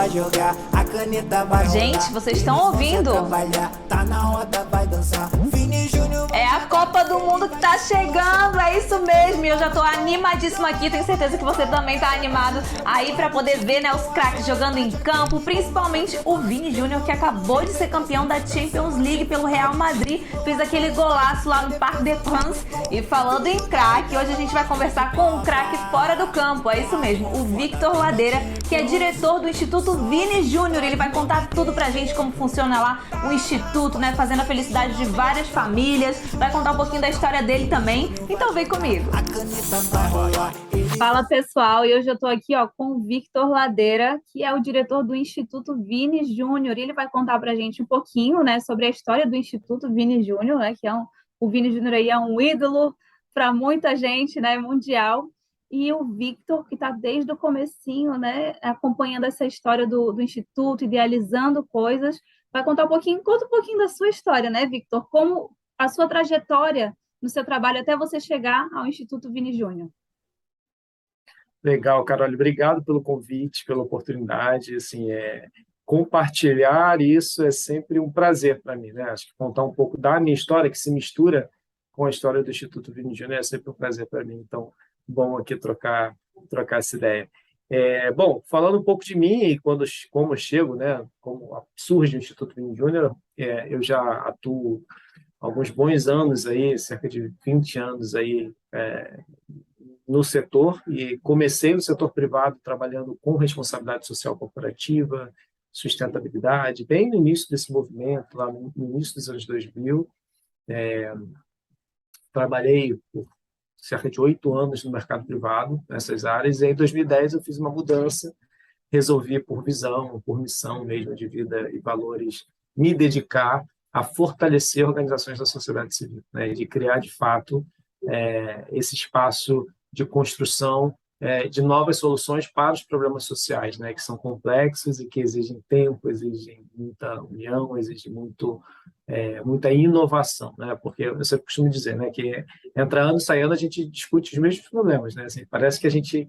vai jogar, a caneta vai Gente, vocês estão ouvindo? tá na roda, vai dançar. Vini Júnior É a Copa do Mundo que tá chegando, é isso mesmo. E eu já tô animadíssima aqui, tenho certeza que você também tá animado aí pra poder ver, né, os craques jogando em campo, principalmente o Vini Júnior, que acabou de ser campeão da Champions League pelo Real Madrid, fez aquele golaço lá no Parc des Princes. E falando em craque, hoje a gente vai conversar com um craque fora do campo, é isso mesmo, o Victor Ladeira, que é diretor do Instituto Vini Júnior. Ele vai contar tudo pra gente, como funciona lá o Instituto, né, fazendo a felicidade de várias famílias, vai contar um pouquinho da história dele também, então vem comigo. a caneta vai rolar. Fala pessoal, e hoje eu tô aqui com o Victor Ladeira, que é o diretor do Instituto Vini Júnior, e ele vai contar pra gente um pouquinho, né, sobre a história do Instituto Vini Júnior, né, que é o Vini Júnior aí é um ídolo para muita gente, né, mundial. E o Victor, que está desde o comecinho, né, acompanhando essa história do Instituto, idealizando coisas, vai contar conta um pouquinho da sua história, né, Victor? Como a sua trajetória no seu trabalho até você chegar ao Instituto Vini Júnior. Legal, Carol, obrigado pelo convite, pela oportunidade. Assim, compartilhar isso é sempre um prazer para mim, né? Acho que contar um pouco da minha história, que se mistura com a história do Instituto Vini Júnior, é sempre um prazer para mim. Então, bom aqui trocar essa ideia. Bom, falando um pouco de mim e como eu chego, né? Como surge o Instituto Vini Júnior, eu já atuo há alguns bons anos aí, cerca de 20 anos aí, no setor, e comecei no setor privado trabalhando com responsabilidade social corporativa, sustentabilidade, bem no início desse movimento, lá no início dos anos 2000. Trabalhei por cerca de 8 anos no mercado privado, nessas áreas, e aí, em 2010 eu fiz uma mudança, resolvi, por visão, por missão mesmo de vida e valores, me dedicar a fortalecer organizações da sociedade civil, né, e de criar, de fato, esse espaço de construção de novas soluções para os problemas sociais, né, que são complexos e que exigem tempo, exigem muita união, exigem muita inovação, né, porque eu sempre costumo dizer, né, que entra ano, sai ano, a gente discute os mesmos problemas, né, assim, parece que a gente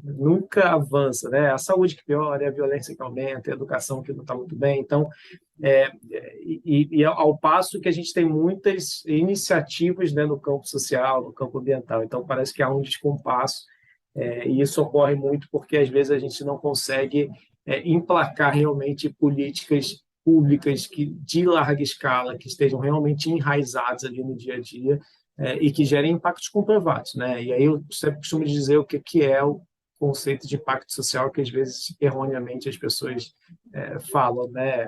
nunca avança, né, a saúde que piora, a violência que aumenta, a educação que não está muito bem, então ao passo que a gente tem muitas iniciativas, né, no campo social, no campo ambiental, então parece que há um descompasso, e isso ocorre muito porque às vezes a gente não consegue emplacar realmente políticas públicas de larga escala, que estejam realmente enraizadas ali no dia a dia, e que gerem impactos comprovados, né? E aí eu sempre costumo dizer o que é o conceito de impacto social, que às vezes erroneamente as pessoas falam, né?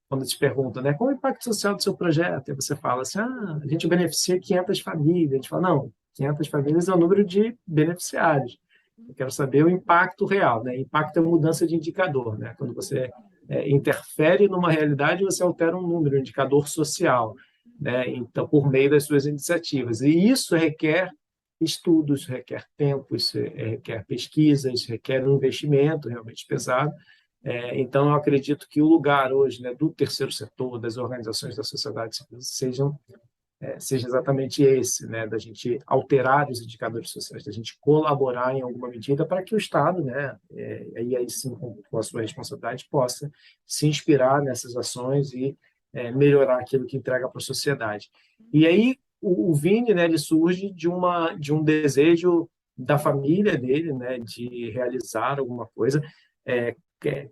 Quando te perguntam, né, qual é o impacto social do seu projeto? E você fala assim, a gente beneficia 500 famílias. A gente fala, não, 500 famílias é o número de beneficiários. Eu quero saber o impacto real, né? Impacto é mudança de indicador, né? Quando você interfere numa realidade, você altera um número, um indicador social, né? Então, por meio das suas iniciativas. E isso requer estudos, requer tempo, isso requer pesquisas, requer um investimento realmente pesado. Então, eu acredito que o lugar hoje, né, do terceiro setor, das organizações da sociedade civil, seja exatamente esse, né, da gente alterar os indicadores sociais, da gente colaborar em alguma medida para que o Estado, né, e aí sim, com a sua responsabilidade, possa se inspirar nessas ações e melhorar aquilo que entrega para a sociedade. E aí o Vini, né, ele surge de um desejo da família dele, né, de realizar alguma coisa.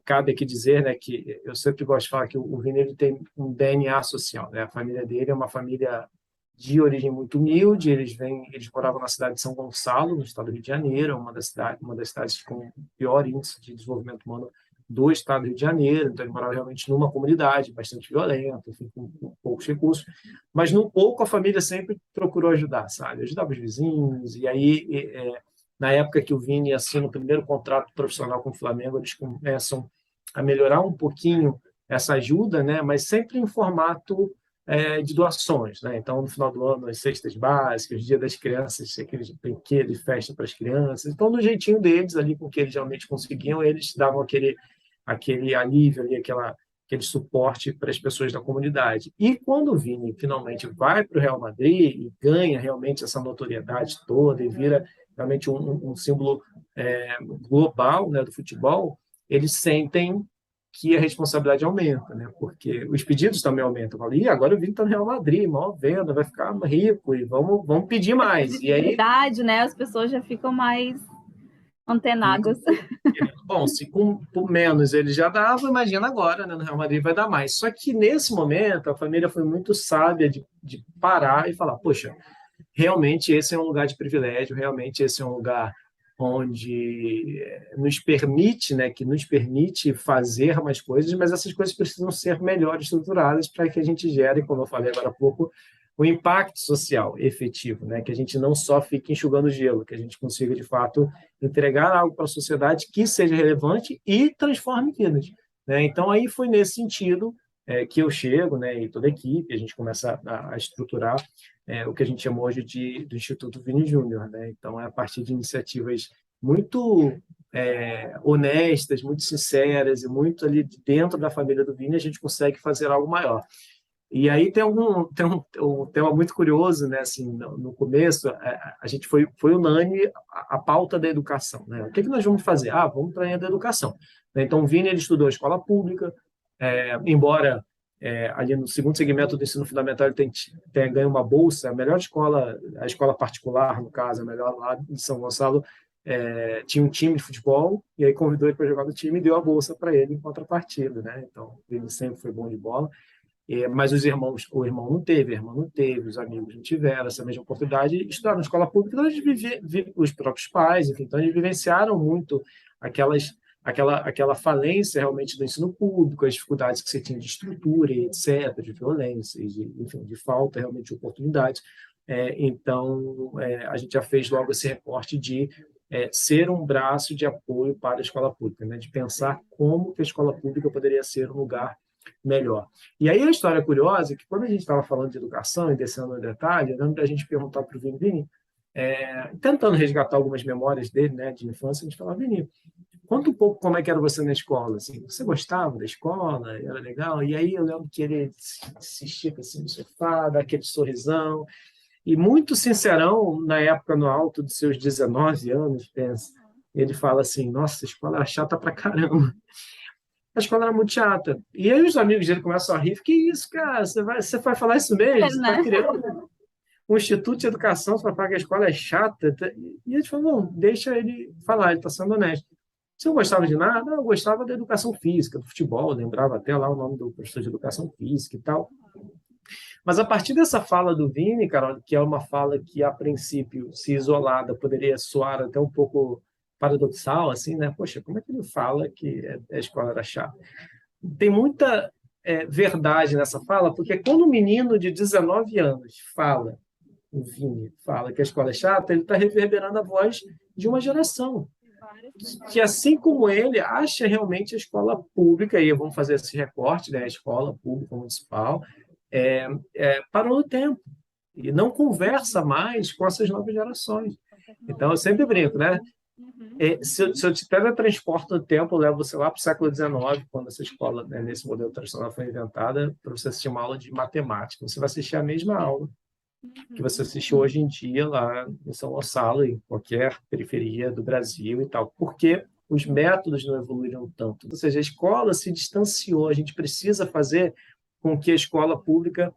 Cabe aqui dizer, né, que eu sempre gosto de falar que o Vini ele tem um DNA social, né? A família dele é uma família de origem muito humilde, eles moravam na cidade de São Gonçalo, no estado do Rio de Janeiro, uma das cidades com pior índice de desenvolvimento humano do estado do Rio de Janeiro, então ele morava realmente numa comunidade bastante violenta, enfim, com poucos recursos, mas no pouco a família sempre procurou ajudar, sabe? Ajudava os vizinhos, e aí na época que o Vini assina o primeiro contrato profissional com o Flamengo, eles começam a melhorar um pouquinho essa ajuda, né? Mas sempre em formato de doações, né? Então, no final do ano, as cestas básicas, Dia das Crianças, aqueles brinquedos de festa para as crianças. Então, do jeitinho deles, ali com o que eles realmente conseguiam, eles davam aquele alívio, ali, aquele suporte para as pessoas da comunidade. E quando o Vini finalmente vai para o Real Madrid e ganha realmente essa notoriedade toda e vira realmente um símbolo global, né, do futebol, eles sentem que a responsabilidade aumenta, né? Porque os pedidos também aumentam. Falo, e agora o Vini está no Real Madrid, maior venda, vai ficar rico e vamos pedir A mais. E aí, visibilidade, né? As pessoas já ficam mais antenadas. bom, se por menos ele já dava, imagina agora, né? No Real Madrid vai dar mais. Só que nesse momento a família foi muito sábia de parar e falar, poxa, realmente esse é um lugar de privilégio, realmente esse é um lugar onde nos permite, né, que nos permite fazer mais coisas, mas essas coisas precisam ser melhor estruturadas para que a gente gere, como eu falei agora há pouco, o impacto social efetivo, né, que a gente não só fique enxugando gelo, que a gente consiga, de fato, entregar algo para a sociedade que seja relevante e transforme vidas, né? Então, aí foi nesse sentido que eu chego, né, e toda a equipe, a gente começa a estruturar o que a gente chama hoje do Instituto Vini Júnior, né? Então, é a partir de iniciativas muito honestas, muito sinceras e muito ali dentro da família do Vini, a gente consegue fazer algo maior. E aí tem um tema muito curioso, né? Assim, no começo, a gente foi unânime a pauta da educação, né? O que nós vamos fazer? Vamos para a área da educação. Então, o Vini ele estudou escola pública, embora ali no segundo segmento do ensino fundamental ele tenha ganho uma bolsa, a melhor escola, a escola particular, no caso, a melhor lá de São Gonçalo, tinha um time de futebol, e aí convidou ele para jogar no time e deu a bolsa para ele em contrapartida, né? Então, ele sempre foi bom de bola. Mas o irmão não teve, a irmã não teve, os amigos não tiveram essa mesma oportunidade, estudaram na escola pública, então os próprios pais, enfim, então eles vivenciaram muito aquela falência realmente do ensino público, as dificuldades que você tinha de estrutura, etc., de violência, enfim, de falta realmente de oportunidades. Então, a gente já fez logo esse recorte de ser um braço de apoio para a escola pública, né? De pensar como que a escola pública poderia ser um lugar melhor. E aí a história curiosa é que quando a gente estava falando de educação e descendo no detalhe, eu lembro da gente perguntar para o Vini, tentando resgatar algumas memórias dele, né, de infância, a gente falava, Vini, conta um pouco como é que era você na escola, assim, você gostava da escola, era legal? E aí eu lembro que ele se estica assim no sofá, dá aquele sorrisão, e muito sincerão, na época, no alto dos seus 19 anos, pensa, ele fala assim, nossa, a escola era chata pra caramba. A escola era muito chata. E aí os amigos dele começam a rir. Que isso, cara? Você vai falar isso mesmo? Você está Né? criando um instituto de educação, você vai falar que a escola é chata? E ele falou, não, deixa ele falar, ele está sendo honesto. Se eu gostava de nada, eu gostava da educação física, do futebol, lembrava até lá o nome do professor de educação física e tal. Mas a partir dessa fala do Vini, Carol, que é uma fala que, a princípio, se isolada, poderia soar até um pouco paradoxal, assim, né? Poxa, como é que ele fala que a escola era chata? Tem muita verdade nessa fala, porque quando um menino de 19 anos fala, o Vini fala que a escola é chata, ele está reverberando a voz de uma geração que, assim como ele, acha realmente a escola pública, e vamos fazer esse recorte, né? A escola pública municipal, parou no tempo e não conversa mais com essas novas gerações. Então, eu sempre brinco, né? Se eu te teletransporto no tempo, eu levo você lá para o século XIX, quando essa escola, né, nesse modelo tradicional, foi inventada, para você assistir uma aula de matemática. Você vai assistir a mesma aula que você assiste hoje em dia lá em São Gonçalo, em qualquer periferia do Brasil e tal, porque os métodos não evoluíram tanto. Ou seja, a escola se distanciou, a gente precisa fazer com que a escola pública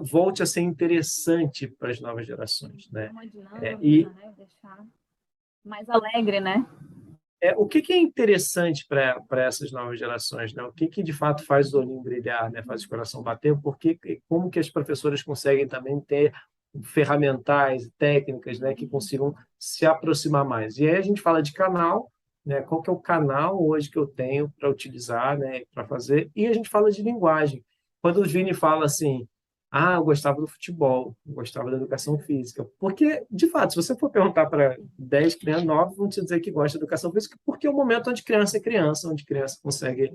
volte a ser interessante para as novas gerações, né? Uma dinâmica, né? Deixar mais alegre, né? O que é interessante para essas novas gerações, né? O que de fato faz o olhinho brilhar, né? Faz o coração bater, porque como que as professoras conseguem também ter ferramentais, técnicas, né, que consigam se aproximar mais. E aí a gente fala de canal, né? Qual que é o canal hoje que eu tenho para utilizar, né, para fazer? E a gente fala de linguagem. Quando o Vini fala assim, eu gostava do futebol, eu gostava da educação física. Porque, de fato, se você for perguntar para 10 crianças, 9 vão te dizer que gosta de educação física, porque é o momento onde criança é criança, onde criança consegue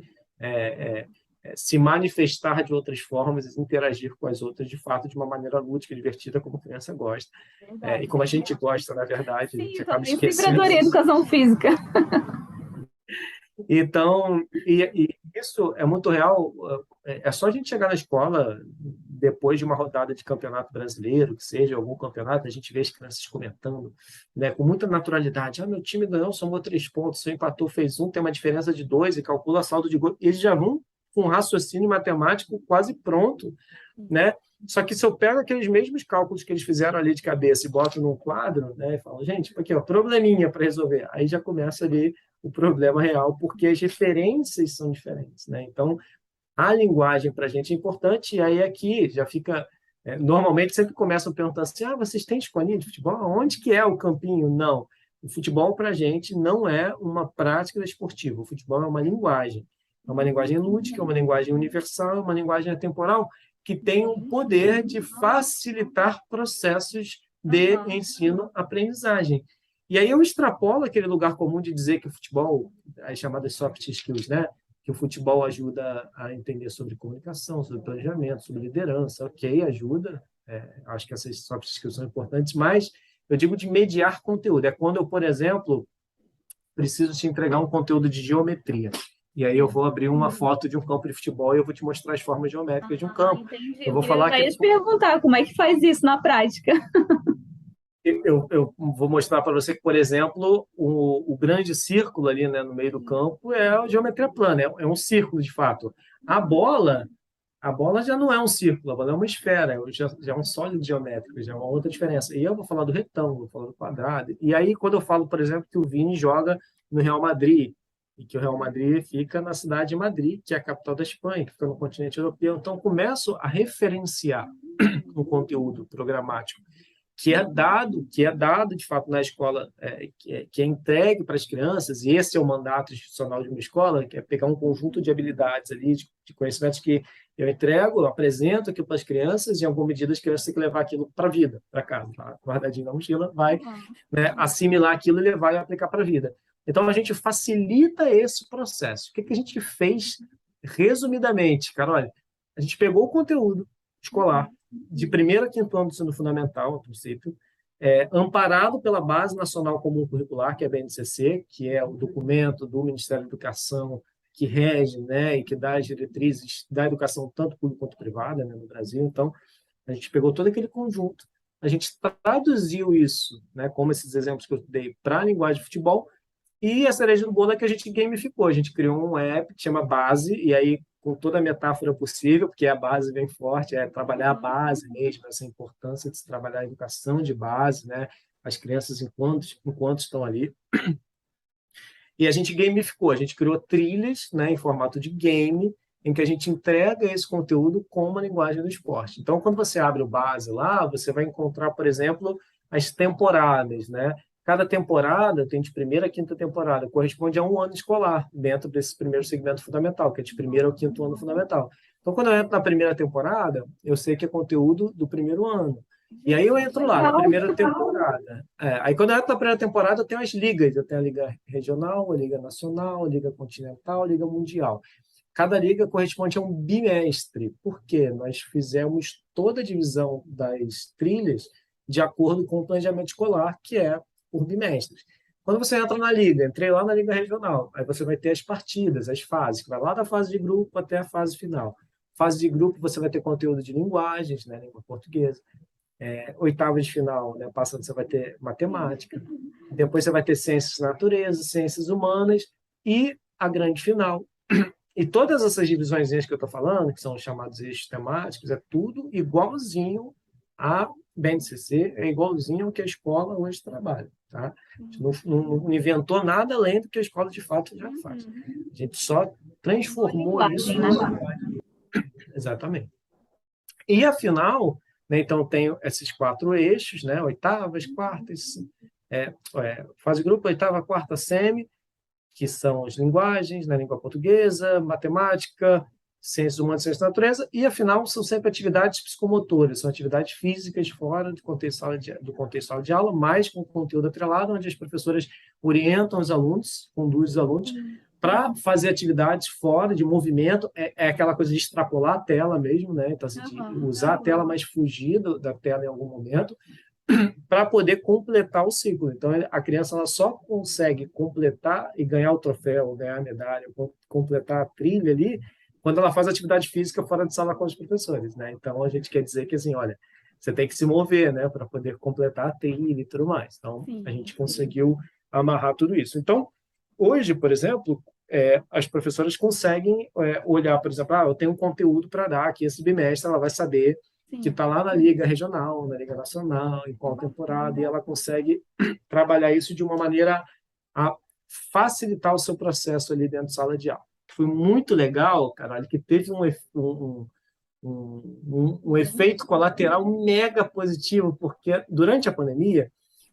se manifestar de outras formas, interagir com as outras, de fato, de uma maneira lúdica, divertida, como criança gosta. E como a gente gosta, na verdade, a gente acaba esquecendo. Eu sempre adorei educação física. Então, e isso é muito real. É só a gente chegar na escola depois de uma rodada de campeonato brasileiro, que seja algum campeonato, a gente vê as crianças comentando, né, com muita naturalidade. Meu time ganhou, somou 3 pontos, se empatou, fez 1, tem uma diferença de 2 e calcula saldo de gol. Eles já vão com um raciocínio matemático quase pronto, né? Só que se eu pego aqueles mesmos cálculos que eles fizeram ali de cabeça e boto num quadro, né, e falo, gente, aqui, ó, probleminha para resolver. Aí já começa ali o problema real, porque as referências são diferentes, né? Então, a linguagem para a gente é importante, e aí aqui já fica... normalmente sempre começam perguntando assim, vocês têm escolinha de futebol? Onde que é o campinho? Não. O futebol, para a gente, não é uma prática esportiva. O futebol é uma linguagem. É uma linguagem lúdica, é uma linguagem universal, é uma linguagem atemporal, que tem o poder de facilitar processos de ensino-aprendizagem. E aí eu extrapolo aquele lugar comum de dizer que o futebol, as chamadas soft skills, né? Que o futebol ajuda a entender sobre comunicação, sobre planejamento, sobre liderança. Ok, ajuda. Acho que essas soft skills são importantes, mas eu digo de mediar conteúdo. É quando eu, por exemplo, preciso te entregar um conteúdo de geometria. E aí eu vou abrir uma foto de um campo de futebol e eu vou te mostrar as formas geométricas de um campo. Entendi. Eu vou falar já ia te perguntar como é que faz isso na prática. Eu vou mostrar para você que, por exemplo, o grande círculo ali, né, no meio do campo é a geometria plana, é um círculo de fato. A bola já não é um círculo, a bola é uma esfera, já é um sólido geométrico, já é uma outra diferença. E eu vou falar do retângulo, vou falar do quadrado. E aí, quando eu falo, por exemplo, que o Vini joga no Real Madrid, e que o Real Madrid fica na cidade de Madrid, que é a capital da Espanha, que fica no continente europeu. Então, começo a referenciar o conteúdo programático que é dado de fato na escola, que é entregue para as crianças, e esse é o mandato institucional de uma escola, que é pegar um conjunto de habilidades ali, de conhecimentos que eu entrego, eu apresento aqui para as crianças, e em alguma medida as crianças têm que levar aquilo para a vida, para casa, tá? Guardadinho na mochila, vai, né, assimilar aquilo e levar e aplicar para a vida. Então, a gente facilita esse processo. O que a gente fez, resumidamente? Cara, olha, a gente pegou o conteúdo escolar, de primeiro a quinto ano do ensino fundamental, a princípio, amparado pela Base Nacional Comum Curricular, que é a BNCC, que é o documento do Ministério da Educação que rege, né, e que dá as diretrizes da educação, tanto pública quanto privada, né, no Brasil. Então, a gente pegou todo aquele conjunto, a gente traduziu isso, né, como esses exemplos que eu dei, para a linguagem de futebol, e a cereja do bolo é que a gente gamificou. A gente criou um app que chama Base, e aí, com toda a metáfora possível, porque a base vem forte, é trabalhar a base mesmo, essa importância de se trabalhar a educação de base, né? As crianças enquanto estão ali. E a gente gamificou, a gente criou trilhas, né, em formato de game, em que a gente entrega esse conteúdo com uma linguagem do esporte. Então, quando você abre o Base lá, você vai encontrar, por exemplo, as temporadas, né? Cada temporada tem de primeira a quinta temporada, corresponde a um ano escolar, dentro desse primeiro segmento fundamental, que é de primeiro ao quinto ano fundamental. Então, quando eu entro na primeira temporada, eu sei que é conteúdo do primeiro ano. E aí eu entro lá na primeira temporada. Aí, quando eu entro na primeira temporada, eu tenho as ligas. Eu tenho a Liga Regional, a Liga Nacional, a Liga Continental, a Liga Mundial. Cada liga corresponde a um bimestre. Por quê? Nós fizemos toda a divisão das trilhas de acordo com o planejamento escolar, que é por bimestres. Quando você entra na liga, entrei lá na Liga Regional, aí você vai ter as partidas, as fases, que vai lá da fase de grupo até a fase final. Fase de grupo, você vai ter conteúdo de linguagens, né, língua portuguesa. Oitavas de final, né, passando, você vai ter matemática. Depois você vai ter ciências da natureza, ciências humanas e a grande final. E todas essas divisões que eu estou falando, que são os chamados eixos temáticos, é tudo igualzinho a BNCC, é igualzinho ao que a escola hoje trabalha. Tá? A gente não inventou nada além do que a escola de fato já faz. A gente só transformou isso. Exatamente. E afinal, né, então tem esses 4 eixos, né, oitavas, quartas, fase grupo, oitava, quarta, semi, que são as linguagens, né, língua portuguesa, matemática, ciências humanas e ciências da natureza, e, afinal, são sempre atividades psicomotoras, são atividades físicas fora do contexto de sala de aula, mas com conteúdo atrelado, onde as professoras orientam os alunos, conduzem os alunos para fazer atividades fora de movimento, é aquela coisa de extrapolar a tela mesmo, né? Então, assim, de usar a tela, mas fugir da tela em algum momento, para poder completar o ciclo. Então, a criança ela só consegue completar e ganhar o troféu, ganhar a medalha, completar a trilha ali, quando ela faz atividade física fora de sala com os professores, né? Então, a gente quer dizer que, assim, olha, você tem que se mover, né, para poder completar a trilha e tudo mais. Então, Sim. a gente conseguiu amarrar tudo isso. Então, hoje, por exemplo, as professoras conseguem olhar, por exemplo, eu tenho um conteúdo para dar aqui esse bimestre, ela vai saber que está lá na Liga Regional, na Liga Nacional, em qual temporada, e ela consegue trabalhar isso de uma maneira a facilitar o seu processo ali dentro da sala de aula. Foi muito legal, caralho, que teve um efeito colateral mega positivo, porque durante a pandemia,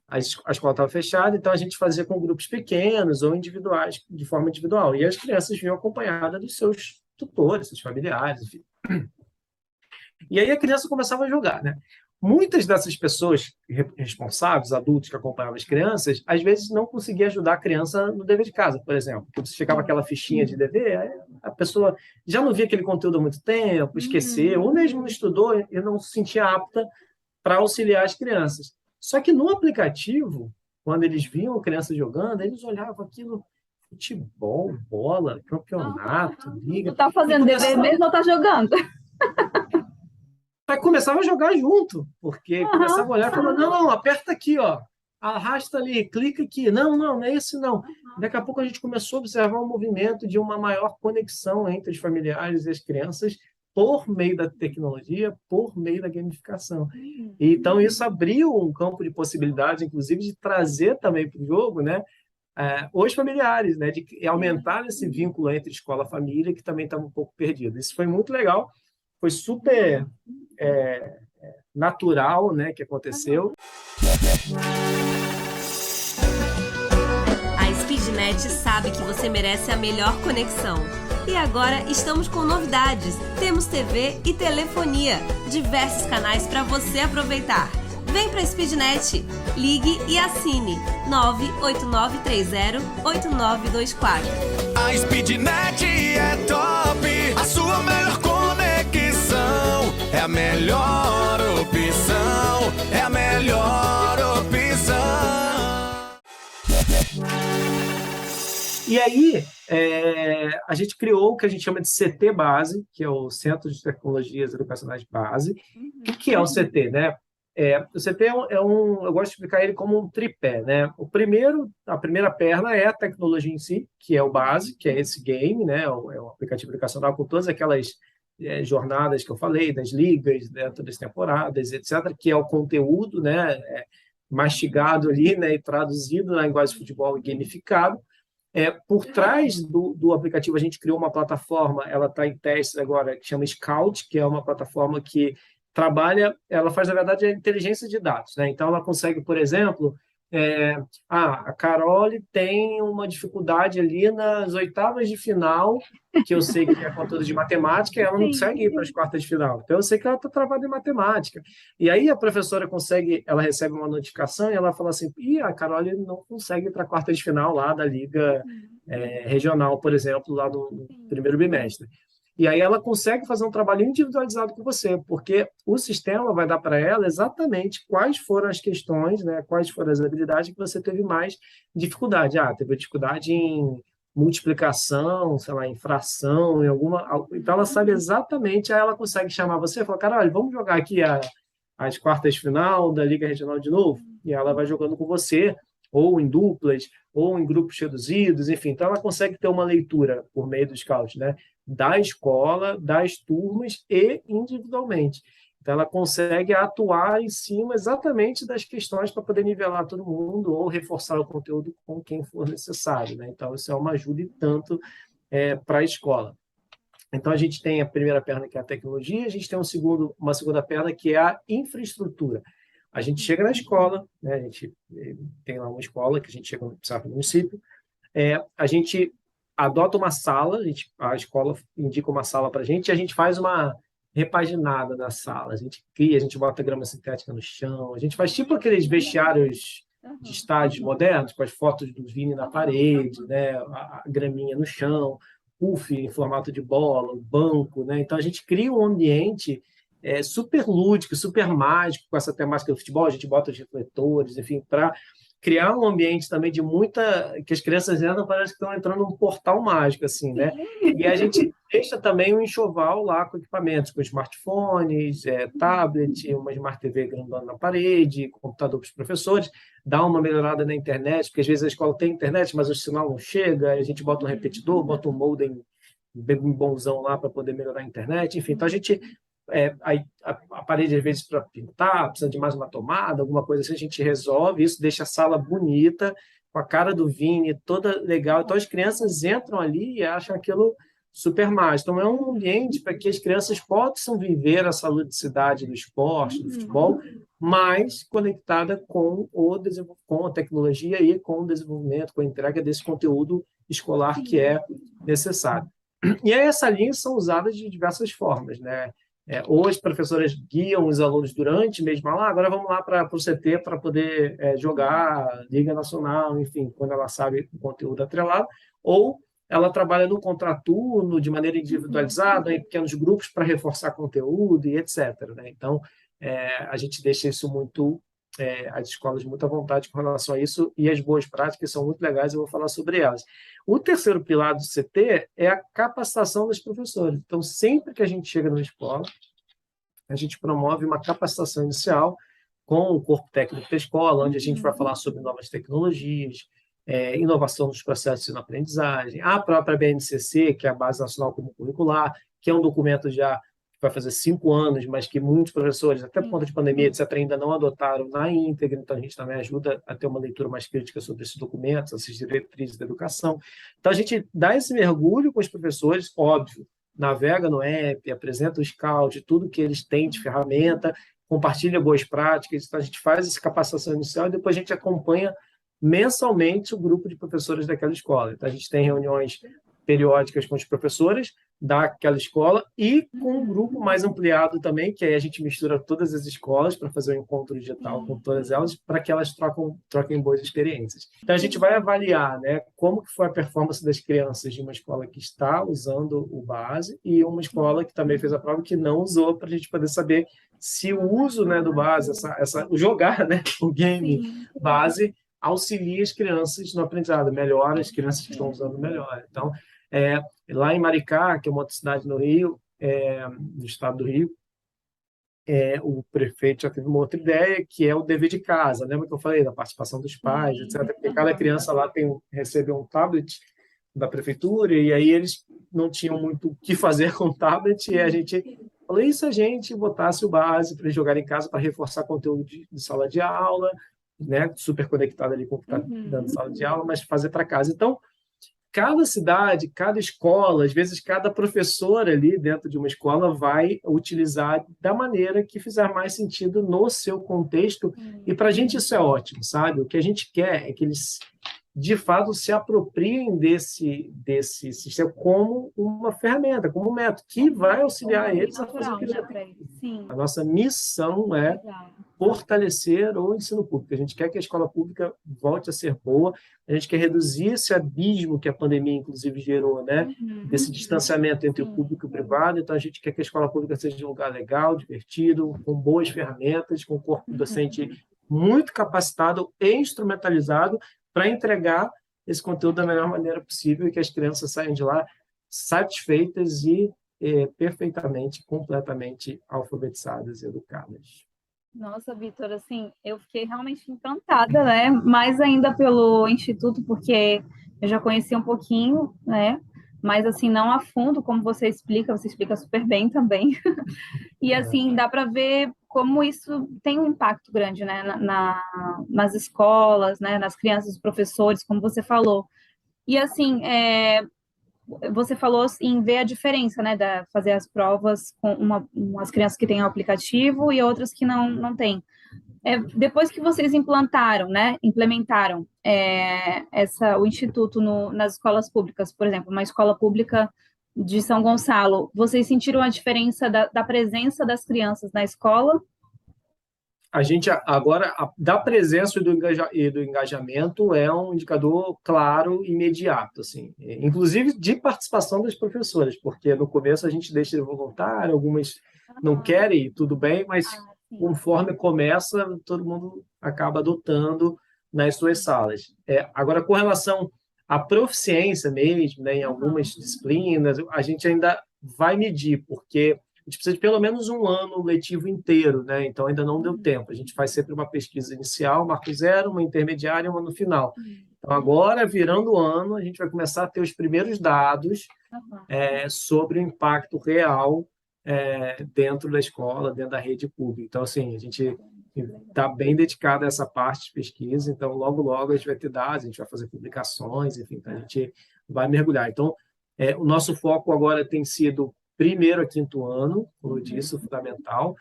a escola estava fechada, então a gente fazia com grupos pequenos ou individuais, de forma individual, e as crianças vinham acompanhadas dos seus tutores, seus familiares, enfim. E aí a criança começava a jogar, né? Muitas dessas pessoas responsáveis, adultos que acompanhavam as crianças, às vezes não conseguiam ajudar a criança no dever de casa, por exemplo. Porque chegava aquela fichinha de dever, aí a pessoa já não via aquele conteúdo há muito tempo, esqueceu, ou mesmo não estudou e não se sentia apta para auxiliar as crianças. Só que no aplicativo, quando eles viam a criança jogando, eles olhavam aquilo, futebol, bola, campeonato, liga. Tá fazendo dever mesmo ou tá jogando? Aí começava a jogar junto, porque começava a olhar e falava, não, aperta aqui, ó, arrasta ali, clica aqui, não é esse não. Daqui a pouco a gente começou a observar um movimento de uma maior conexão entre os familiares e as crianças por meio da tecnologia, por meio da gamificação. Então, isso abriu um campo de possibilidades, inclusive, de trazer também para o jogo, né, os familiares, né, de aumentar esse vínculo entre escola e família, que também estava um pouco perdido. Isso foi muito legal, foi super natural, né, que aconteceu. A Speednet sabe que você merece a melhor conexão. E agora estamos com novidades. Temos TV e telefonia, diversos canais para você aproveitar. Vem para a Speednet, ligue e assine 989308924. A Speednet é top, a sua melhor conexão, é a melhor opção, é a melhor opção. E aí, a gente criou o que a gente chama de CT Base, que é o Centro de Tecnologias Educacionais Base. O que é o CT, né? O CT eu gosto de explicar ele como um tripé, né? A primeira perna é a tecnologia em si, que é o base, que é esse game, né? É o aplicativo educacional com todas aquelas jornadas que eu falei, das ligas, dentro das temporadas, etc., que é o conteúdo, né? Mastigado ali, né? E traduzido na linguagem de futebol e gamificado. Por trás do aplicativo, a gente criou uma plataforma, ela está em testes agora, que chama Scout, que é uma plataforma que ela faz, na verdade, a inteligência de dados, né? Então, ela consegue, por exemplo, a Carole tem uma dificuldade ali nas oitavas de final, que eu sei que é conteúdo de matemática, e ela não consegue ir para as quartas de final. Então, eu sei que ela está travada em matemática. E aí, a professora ela recebe uma notificação e ela fala assim, a Carole não consegue ir para a quarta de final lá da Liga Regional, por exemplo, lá no primeiro bimestre. E aí ela consegue fazer um trabalho individualizado com você, porque o sistema vai dar para ela exatamente quais foram as questões, né, quais foram as habilidades que você teve mais dificuldade. Teve dificuldade em multiplicação, sei lá, em fração, em alguma... Então ela sabe exatamente, aí ela consegue chamar você e falar, Caralho, vamos jogar aqui as quartas de final da Liga Regional de novo? E ela vai jogando com você, ou em duplas, ou em grupos reduzidos, enfim. Então ela consegue ter uma leitura por meio do Scout, né, da escola, das turmas e individualmente. Então, ela consegue atuar em cima exatamente das questões para poder nivelar todo mundo ou reforçar o conteúdo com quem for necessário, né? Então, isso é uma ajuda e tanto para a escola. Então, a gente tem a primeira perna, que é a tecnologia, a gente tem uma segunda perna, que é a infraestrutura. A gente chega na escola, né? A gente tem lá uma escola que a gente chega no município, a gente adota uma sala, a escola indica uma sala para a gente, e a gente faz uma repaginada da sala. A gente bota grama sintética no chão, a gente faz tipo aqueles vestiários de estádios modernos, com as fotos do Vini na parede, né, a graminha no chão, puff em formato de bola, banco, né? Então a gente cria um ambiente super lúdico, super mágico com essa temática do futebol, a gente bota os refletores, enfim, para criar um ambiente também de muita... que as crianças entram, parece que estão entrando num portal mágico, assim, né? E a gente deixa também um enxoval lá com equipamentos, com smartphones, tablet, uma Smart TV grandona na parede, computador para os professores, dá uma melhorada na internet, porque às vezes a escola tem internet, mas o sinal não chega, a gente bota um repetidor, bota um modem bem bonzão lá para poder melhorar a internet, enfim. Então, a gente... a parede, às vezes, para pintar, precisa de mais uma tomada, alguma coisa assim, a gente resolve isso, deixa a sala bonita, com a cara do Vini, toda legal. Então, as crianças entram ali e acham aquilo super mágico. Então, é um ambiente para que as crianças possam viver essa ludicidade do esporte, do futebol, mas conectada com a tecnologia e com o desenvolvimento, com a entrega desse conteúdo escolar que é necessário. E aí, essas linhas são usadas de diversas formas, né? Ou as professoras guiam os alunos durante mesmo, agora vamos lá para o CT para poder jogar Liga Nacional, enfim, quando ela sabe o conteúdo atrelado, ou ela trabalha no contraturno, de maneira individualizada, em pequenos grupos para reforçar conteúdo e etc. Né? Então, a gente deixa isso muito, as escolas muito à vontade com relação a isso, e as boas práticas são muito legais, eu vou falar sobre elas. O terceiro pilar do CT é a capacitação dos professores. Então, sempre que a gente chega numa escola, a gente promove uma capacitação inicial com o corpo técnico da escola, onde a gente vai falar sobre novas tecnologias, inovação nos processos de ensino-aprendizagem, a própria BNCC, que é a Base Nacional Comum Curricular, que é um documento já que vai fazer 5 anos, mas que muitos professores, até por conta de pandemia, etc., ainda não adotaram na íntegra, então a gente também ajuda a ter uma leitura mais crítica sobre esses documentos, essas diretrizes da educação. Então, a gente dá esse mergulho com os professores, óbvio, navega no app, apresenta o Scout, tudo que eles têm de ferramenta, compartilha boas práticas, então a gente faz essa capacitação inicial e depois a gente acompanha mensalmente o grupo de professores daquela escola. Então, a gente tem reuniões periódicas com os professores daquela escola e com um grupo mais ampliado também, que aí a gente mistura todas as escolas para fazer um encontro digital com todas elas, para que elas troquem boas experiências. Então, a gente vai avaliar, né, como que foi a performance das crianças de uma escola que está usando o base e uma escola que também fez a prova que não usou, para a gente poder saber se o uso, né, do base, o jogar, né, o game base, auxilia as crianças no aprendizado, melhora as crianças que estão usando melhor. Então, lá em Maricá, que é uma outra cidade no Rio, no estado do Rio, o prefeito já teve uma outra ideia, que é o dever de casa. Lembra que eu falei da participação dos pais, etc. Porque cada criança lá recebe um tablet da prefeitura, e aí eles não tinham muito o que fazer com o tablet, e a gente falou, e se a gente botasse o base para eles jogarem em casa para reforçar conteúdo de sala de aula, né, super conectado ali com o que está dando sala de aula, mas fazer para casa. Então, cada cidade, cada escola, às vezes cada professor ali dentro de uma escola vai utilizar da maneira que fizer mais sentido no seu contexto, e para a gente isso é ótimo, sabe? O que a gente quer é que eles, de fato, se apropriem desse sistema como uma ferramenta, como um método, que vai auxiliar eles a fazer o que eles têm. A nossa missão é fortalecer o ensino público. A gente quer que a escola pública volte a ser boa, a gente quer reduzir esse abismo que a pandemia, inclusive, gerou, né? Desse distanciamento entre o público e o privado. Então, a gente quer que a escola pública seja um lugar legal, divertido, com boas ferramentas, com um corpo docente muito capacitado e instrumentalizado para entregar esse conteúdo da melhor maneira possível e que as crianças saiam de lá satisfeitas e perfeitamente, completamente alfabetizadas e educadas. Nossa, Vitor, assim, eu fiquei realmente encantada, né? Mais ainda pelo Instituto, porque eu já conheci um pouquinho, né? Mas, assim, não a fundo, como você explica super bem também. E, assim, dá para ver como isso tem um impacto grande, né? Nas escolas, né? Nas crianças, os professores, como você falou. E, assim, você falou em ver a diferença, né, fazer as provas com umas crianças que têm o aplicativo e outras que não têm. Depois que vocês implementaram o Instituto nas escolas públicas, por exemplo, uma escola pública de São Gonçalo, vocês sentiram a diferença da presença das crianças na escola? A gente agora, da presença e do engajamento é um indicador claro e imediato, assim, inclusive de participação das professoras, porque no começo a gente deixa de voluntário, algumas não querem, tudo bem, mas conforme começa, todo mundo acaba adotando nas suas salas. Agora, com relação à proficiência mesmo, né, em algumas disciplinas, a gente ainda vai medir, porque a gente precisa de pelo menos um ano letivo inteiro, né? Então ainda não deu tempo. A gente faz sempre uma pesquisa inicial, marco zero, uma intermediária e uma no final. Então agora, virando o ano, a gente vai começar a ter os primeiros dados sobre o impacto real dentro da escola, dentro da rede pública. Então, assim, a gente está bem dedicado a essa parte de pesquisa, então logo, logo a gente vai ter dados, a gente vai fazer publicações, enfim, então a gente vai mergulhar. Então, o nosso foco agora tem sido primeiro a quinto ano, como eu disse, o fundamental.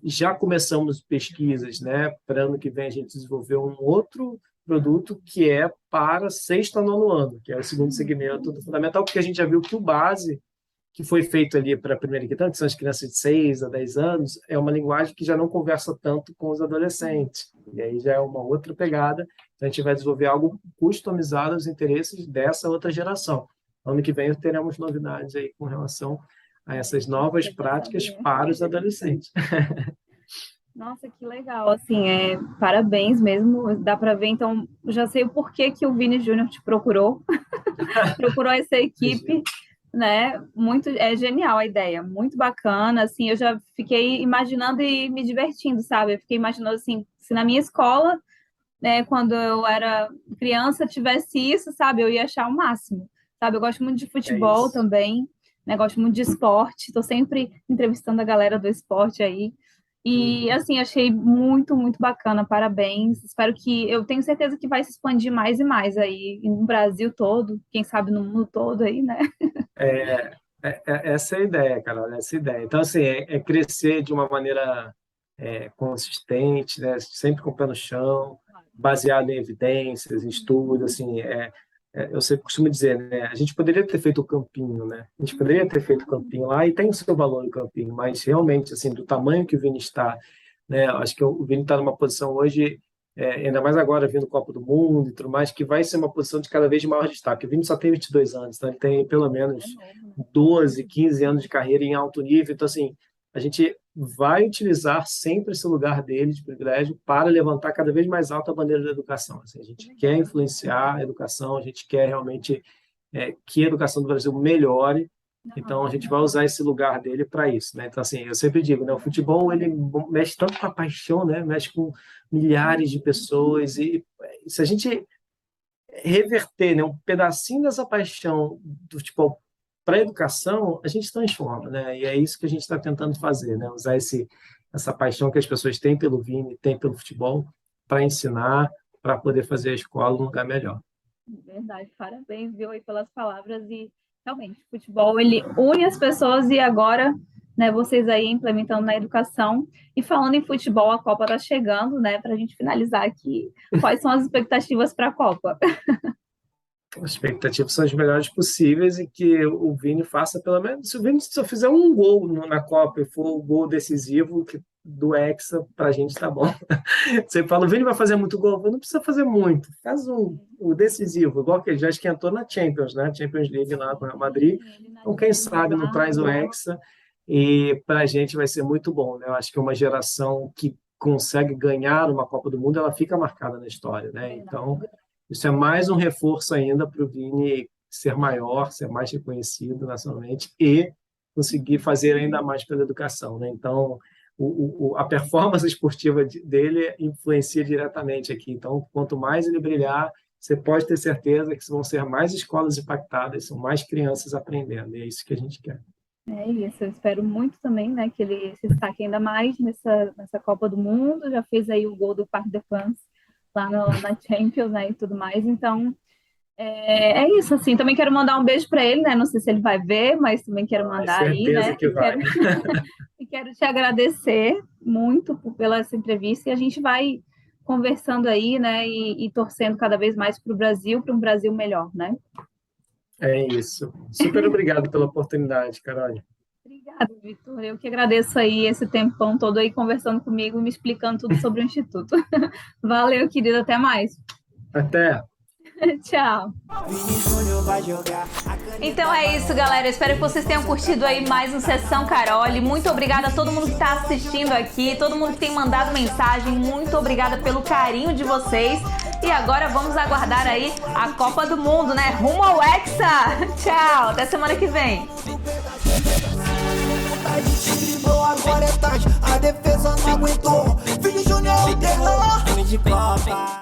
Já começamos pesquisas, né? Para ano que vem a gente desenvolveu um outro produto que é para sexto a nono ano, que é o segundo segmento do fundamental, porque a gente já viu que o base que foi feito ali para a primeira e quinta, que são as crianças de 6 a 10 anos, é uma linguagem que já não conversa tanto com os adolescentes. E aí já é uma outra pegada. Então, a gente vai desenvolver algo customizado aos interesses dessa outra geração. Ano que vem teremos novidades aí com relação a essas novas práticas para os adolescentes. Nossa, que legal, assim, parabéns mesmo, dá para ver, então, já sei o porquê que o Vini Júnior te procurou, procurou essa equipe, né, é genial a ideia, muito bacana, assim, eu já fiquei imaginando e me divertindo, sabe, eu fiquei imaginando, assim, se na minha escola, né, quando eu era criança, tivesse isso, sabe, eu ia achar o máximo, sabe, eu gosto muito de futebol também, né, gosto muito de esporte, estou sempre entrevistando a galera do esporte aí, e, assim, achei muito, muito bacana, parabéns. Eu tenho certeza que vai se expandir mais e mais aí no Brasil todo, quem sabe no mundo todo aí, né? Essa é a ideia, Carol, essa é a ideia. Então, assim, crescer de uma maneira consistente, né? Sempre com o pé no chão, baseado em evidências, em estudos, assim, eu sempre costumo dizer, né? A gente poderia ter feito o campinho, né? A gente poderia ter feito o campinho lá e tem o seu valor o campinho, mas realmente, assim, do tamanho que o Vini está, né? Acho que o Vini está numa posição hoje, ainda mais agora vindo Copa do Mundo e tudo mais, que vai ser uma posição de cada vez de maior destaque. O Vini só tem 22 anos, então ele tem pelo menos 12, 15 anos de carreira em alto nível, então, assim, a gente vai utilizar sempre esse lugar dele de privilégio para levantar cada vez mais alto a bandeira da educação. Assim, a gente quer influenciar a educação, a gente quer realmente que a educação do Brasil melhore, então a gente vai usar esse lugar dele para isso, né? Então, assim, eu sempre digo, né, o futebol ele mexe tanto com a paixão, né? Mexe com milhares de pessoas e se a gente reverter, né, um pedacinho dessa paixão do futebol para a educação, a gente transforma, né? E é isso que a gente está tentando fazer, né? Usar essa paixão que as pessoas têm pelo Vini, têm pelo futebol, para ensinar, para poder fazer a escola um lugar melhor. Verdade, parabéns, viu, aí pelas palavras e realmente, o futebol, ele une as pessoas e agora, né, vocês aí implementando na educação e falando em futebol, a Copa está chegando, né, para a gente finalizar aqui, quais são as expectativas para a Copa? As expectativas são as melhores possíveis e que o Vini faça pelo menos, se o Vini só fizer um gol na Copa e for o gol decisivo do Hexa, para a gente tá bom. Você fala, o Vini vai fazer muito gol, não precisa fazer muito, faz o decisivo, igual que ele já esquentou na Champions, né? Champions League lá com o Real Madrid, então quem sabe não traz o Hexa e para a gente vai ser muito bom, né? Eu acho que uma geração que consegue ganhar uma Copa do Mundo, ela fica marcada na história, né? Então isso é mais um reforço ainda para o Vini ser maior, ser mais reconhecido nacionalmente e conseguir fazer ainda mais pela educação, né? Então, a performance esportiva dele influencia diretamente aqui. Então, quanto mais ele brilhar, você pode ter certeza que vão ser mais escolas impactadas, são mais crianças aprendendo. E é isso que a gente quer. É isso, eu espero muito também, né, que ele se destaque ainda mais nessa Copa do Mundo. Já fez aí o gol do Parc des Princes lá na Champions, né, e tudo mais, então é isso, assim, também quero mandar um beijo para ele, né, não sei se ele vai ver, mas também quero mandar aí, né, que vai. E quero te agradecer muito pela essa entrevista, e a gente vai conversando aí, né, e torcendo cada vez mais para o Brasil, para um Brasil melhor, né. É isso, super obrigado pela oportunidade, Carol. Obrigada, Vitor. Eu que agradeço aí esse tempão todo aí conversando comigo, me explicando tudo sobre o Instituto. Valeu, querida. Até mais. Até. Tchau. Vini Júnior vai jogar. Então é isso, galera. Eu espero que vocês tenham curtido aí mais um Sessão Carole. Muito obrigada a todo mundo que está assistindo aqui, todo mundo que tem mandado mensagem. Muito obrigada pelo carinho de vocês. E agora vamos aguardar aí a Copa do Mundo, né? Rumo ao Hexa! Tchau, até semana que vem. Driblou, agora é tarde. A defesa não aguentou. Vini Júnior é o terror. De Copa.